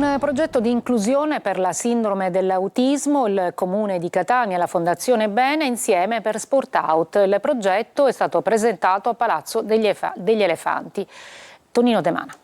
Un progetto di inclusione per la sindrome dell'autismo, il Comune di Catania e la Fondazione Bene insieme per Sport Out. Il progetto è stato presentato a Palazzo degli Elefanti. Tonino De Mana.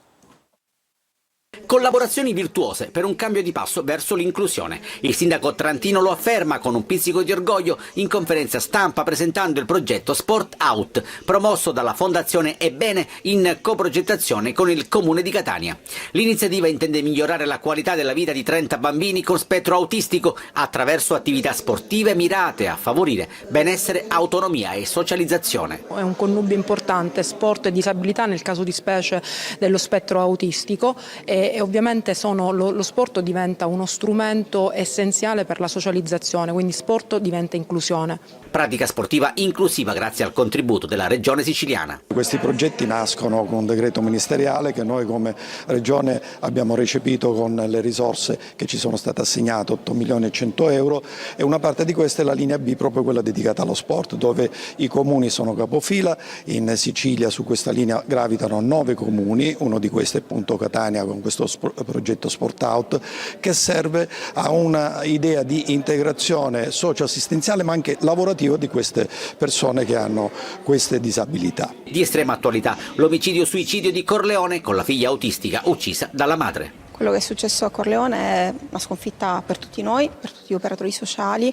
Collaborazioni virtuose per un cambio di passo verso l'inclusione. Il sindaco Trantino lo afferma con un pizzico di orgoglio in conferenza stampa presentando il progetto Sport Out, promosso dalla Fondazione Ebbene in coprogettazione con il Comune di Catania. L'iniziativa intende migliorare la qualità della vita di 30 bambini con spettro autistico attraverso attività sportive mirate a favorire benessere, autonomia e socializzazione. È un connubio importante, sport e disabilità nel caso di specie dello spettro autistico e ovviamente lo sport diventa uno strumento essenziale per la socializzazione, quindi sport diventa inclusione. Pratica sportiva inclusiva grazie al contributo della Regione siciliana. Questi progetti nascono con un decreto ministeriale che noi come Regione abbiamo recepito con le risorse che ci sono state assegnate, 8 milioni e 100 euro, e una parte di questa è la linea B, proprio quella dedicata allo sport, dove i comuni sono capofila. In Sicilia su questa linea gravitano 9 comuni, uno di questi è appunto Catania con questo progetto Sport Out, che serve a una idea di integrazione socio-assistenziale ma anche lavorativa di queste persone che hanno queste disabilità. Di estrema attualità l'omicidio-suicidio di Corleone con la figlia autistica uccisa dalla madre. Quello che è successo a Corleone è una sconfitta per tutti noi, per tutti gli operatori sociali.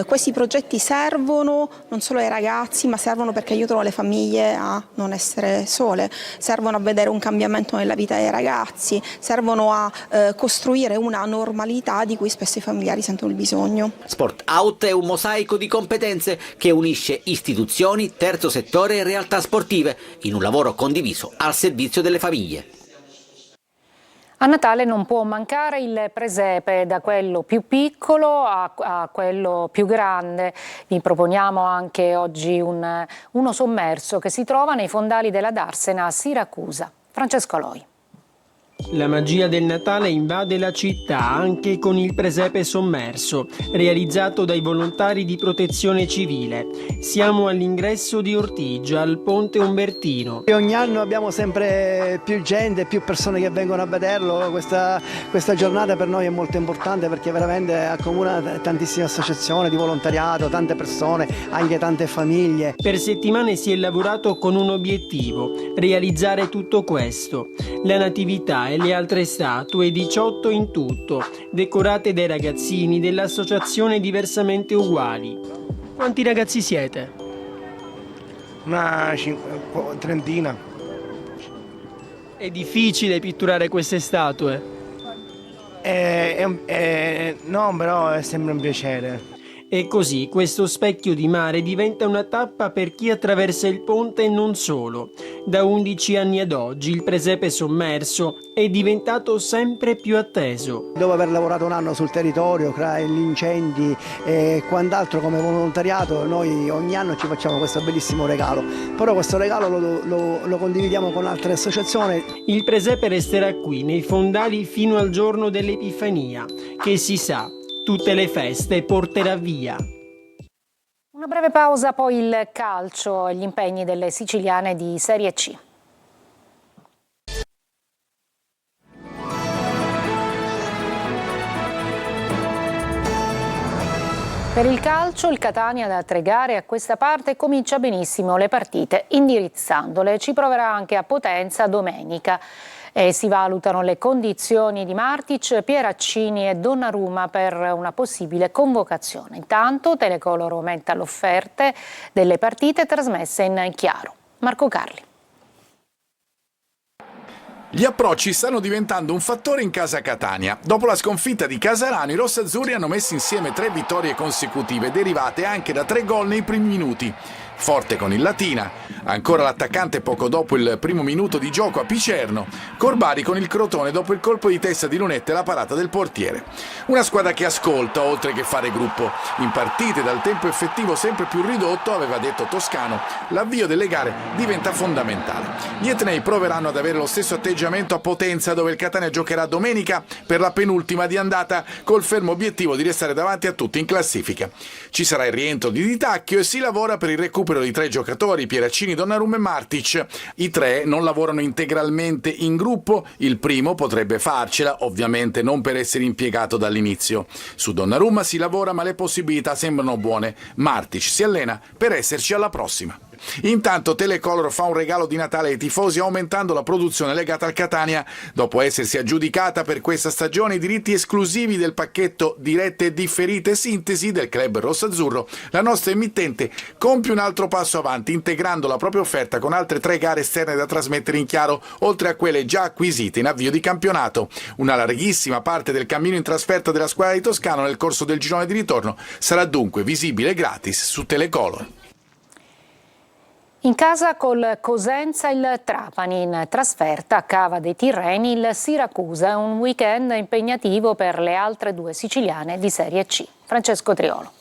Questi progetti servono non solo ai ragazzi, ma servono perché aiutano le famiglie a non essere sole, servono a vedere un cambiamento nella vita dei ragazzi, servono a costruire una normalità di cui spesso i familiari sentono il bisogno. Sport Out è un mosaico di competenze che unisce istituzioni, terzo settore e realtà sportive in un lavoro condiviso al servizio delle famiglie. A Natale non può mancare il presepe, da quello più piccolo a quello più grande. Vi proponiamo anche oggi uno sommerso che si trova nei fondali della Darsena a Siracusa. Francesco Aloi. La magia del Natale invade la città anche con il presepe sommerso, realizzato dai volontari di protezione civile. Siamo all'ingresso di Ortigia, al Ponte Umbertino. Ogni anno abbiamo sempre più gente, più persone che vengono a vederlo. Questa giornata per noi è molto importante perché veramente accomuna tantissime associazioni di volontariato, tante persone, anche tante famiglie. Per settimane si è lavorato con un obiettivo: realizzare tutto questo. La natività e le altre statue, 18 in tutto, decorate dai ragazzini dell'associazione Diversamente Uguali. Quanti ragazzi siete? Una trentina. È difficile pitturare queste statue? No, però è sempre un piacere. E così questo specchio di mare diventa una tappa per chi attraversa il ponte e non solo. Da 11 anni ad oggi il presepe sommerso è diventato sempre più atteso. Dopo aver lavorato un anno sul territorio, tra gli incendi e quant'altro come volontariato, noi ogni anno ci facciamo questo bellissimo regalo. Però questo regalo lo condividiamo con altre associazioni. Il presepe resterà qui nei fondali fino al giorno dell'Epifania, che si sa, tutte le feste porterà via. Una breve pausa, poi il calcio e gli impegni delle siciliane di Serie C. Per il calcio il Catania da 3 gare a questa parte comincia benissimo le partite, indirizzandole. Ci proverà anche a Potenza domenica. Si valutano le condizioni di Martic, Pieraccini e Donnarumma per una possibile convocazione. Intanto Telecolor aumenta le offerte delle partite trasmesse in chiaro. Marco Carli. Gli approcci stanno diventando un fattore in casa Catania. Dopo la sconfitta di Casarano, i rossazzurri hanno messo insieme 3 vittorie consecutive, derivate anche da 3 gol nei primi minuti. Forte con il Latina, ancora l'attaccante poco dopo il primo minuto di gioco a Picerno, Corbari con il Crotone dopo il colpo di testa di Lunetta e la parata del portiere. Una squadra che ascolta oltre che fare gruppo. In partite dal tempo effettivo sempre più ridotto, aveva detto Toscano, l'avvio delle gare diventa fondamentale. Gli etnei proveranno ad avere lo stesso atteggiamento a Potenza, dove il Catania giocherà domenica per la penultima di andata col fermo obiettivo di restare davanti a tutti in classifica. Ci sarà il rientro di Di Tacchio e si lavora per il recupero recupero di 3 giocatori, Pieraccini, Donnarumma e Martic. I 3 non lavorano integralmente in gruppo, il primo potrebbe farcela, ovviamente non per essere impiegato dall'inizio. Su Donnarumma si lavora ma le possibilità sembrano buone. Martic si allena per esserci alla prossima. Intanto Telecolor fa un regalo di Natale ai tifosi aumentando la produzione legata al Catania. Dopo essersi aggiudicata per questa stagione i diritti esclusivi del pacchetto dirette differite sintesi del club rossazzurro, la nostra emittente compie un altro passo avanti integrando la propria offerta con altre 3 gare esterne da trasmettere in chiaro, oltre a quelle già acquisite in avvio di campionato. Una larghissima parte del cammino in trasferta della squadra di Toscano nel corso del girone di ritorno sarà dunque visibile gratis su Telecolor. In casa col Cosenza il Trapani, in trasferta a Cava dei Tirreni il Siracusa, un weekend impegnativo per le altre 2 siciliane di Serie C. Francesco Triolo.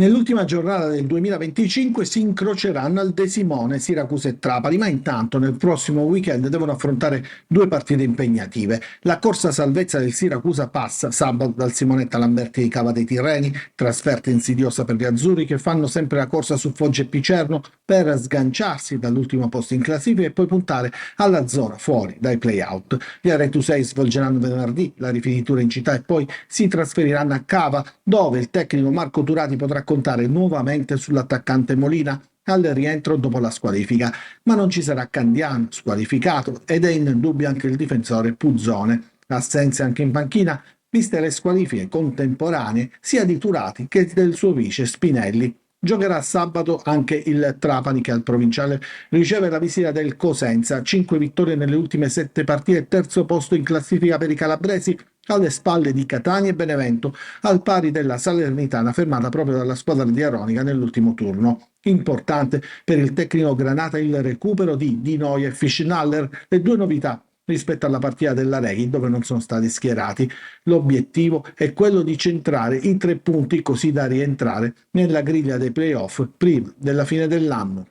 Nell'ultima giornata del 2025 si incroceranno al De Simone Siracusa e Trapani, ma intanto nel prossimo weekend devono affrontare 2 partite impegnative. La corsa salvezza del Siracusa passa sabato dal Simonetta Lamberti di Cava dei Tirreni, trasferta insidiosa per gli azzurri che fanno sempre la corsa su Foggia e Picerno per sganciarsi dall'ultimo posto in classifica e poi puntare alla zona fuori dai play-out. Gli Aretusei svolgeranno venerdì la rifinitura in città e poi si trasferiranno a Cava, dove il tecnico Marco Turati potrà contare nuovamente sull'attaccante Molina al rientro dopo la squalifica, ma non ci sarà Candiano squalificato ed è in dubbio anche il difensore Puzzone. Assenze anche in panchina, viste le squalifiche contemporanee sia di Turati che del suo vice Spinelli. Giocherà sabato anche il Trapani che al provinciale riceve la visita del Cosenza, 5 vittorie nelle ultime 7 partite, terzo posto in classifica per i calabresi alle spalle di Catania e Benevento, al pari della Salernitana fermata proprio dalla squadra di Aronica nell'ultimo turno. Importante per il tecnico granata il recupero di Di Noia e Fischnaller, le 2 novità rispetto alla partita della Reghi dove non sono stati schierati. L'obiettivo è quello di centrare i 3 punti così da rientrare nella griglia dei playoff prima della fine dell'anno.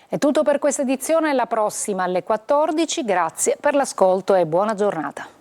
È tutto per questa edizione, la prossima alle 14. Grazie per l'ascolto e buona giornata.